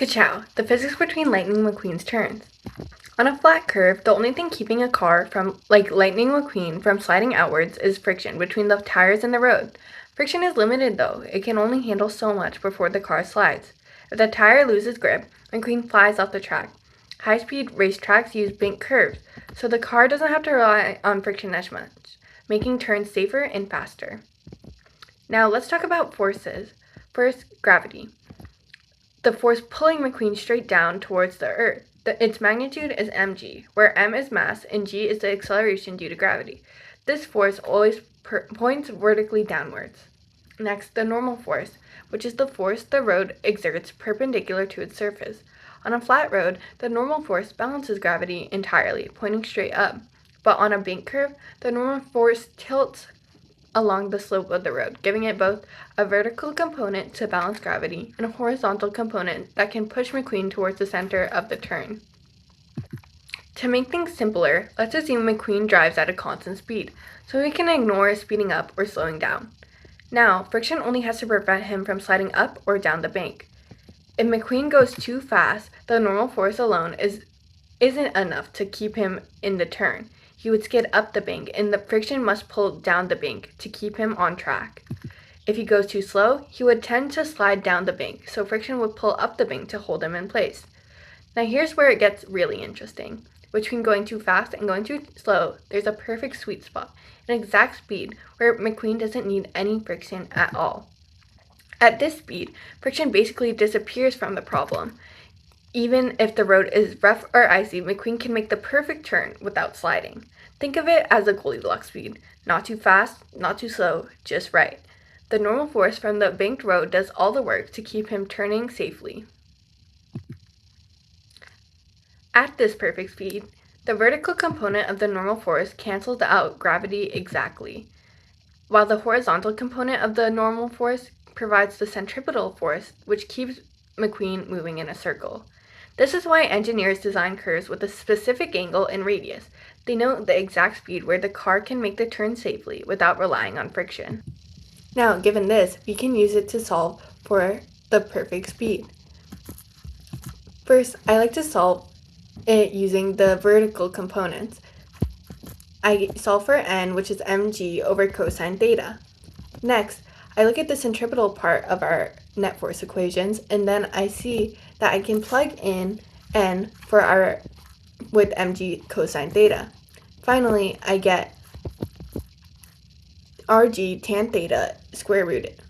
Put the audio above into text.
Kachow, the physics between Lightning McQueen's turns. On a flat curve, the only thing keeping a car from, like Lightning McQueen, from sliding outwards is friction between the tires and the road. Friction is limited though, it can only handle so much before the car slides. If the tire loses grip, McQueen flies off the track. High-speed racetracks use banked curves, so the car doesn't have to rely on friction as much, making turns safer and faster. Now let's talk about forces. First, gravity. The force pulling McQueen straight down towards the Earth. Its magnitude is mg, where m is mass and g is the acceleration due to gravity. This force always points vertically downwards. Next, the normal force, which is the force the road exerts perpendicular to its surface. On a flat road, the normal force balances gravity entirely, pointing straight up. But on a bank curve, the normal force tilts along the slope of the road, giving it both a vertical component to balance gravity and a horizontal component that can push McQueen towards the center of the turn. To make things simpler, let's assume McQueen drives at a constant speed, so we can ignore speeding up or slowing down. Now, friction only has to prevent him from sliding up or down the bank. If McQueen goes too fast, the normal force alone isn't enough to keep him in the turn. He would skid up the bank, and the friction must pull down the bank to keep him on track. If he goes too slow, he would tend to slide down the bank, so friction would pull up the bank to hold him in place. Now here's where it gets really interesting. Between going too fast and going too slow, there's a perfect sweet spot, an exact speed where McQueen doesn't need any friction at all. At this speed, friction basically disappears from the problem. Even if the road is rough or icy, McQueen can make the perfect turn without sliding. Think of it as a Goldilocks speed. Not too fast, not too slow, just right. The normal force from the banked road does all the work to keep him turning safely. At this perfect speed, the vertical component of the normal force cancels out gravity exactly, while the horizontal component of the normal force provides the centripetal force, which keeps McQueen moving in a circle. This is why engineers design curves with a specific angle and radius. They know the exact speed where the car can make the turn safely without relying on friction. Now, given this, we can use it to solve for the perfect speed. First, I like to solve it using the vertical components. I solve for n, which is mg over cosine theta. Next, I look at the centripetal part of our net force equations, and then I see that I can plug in n with mg cosine theta. Finally, I get rg tan theta square rooted.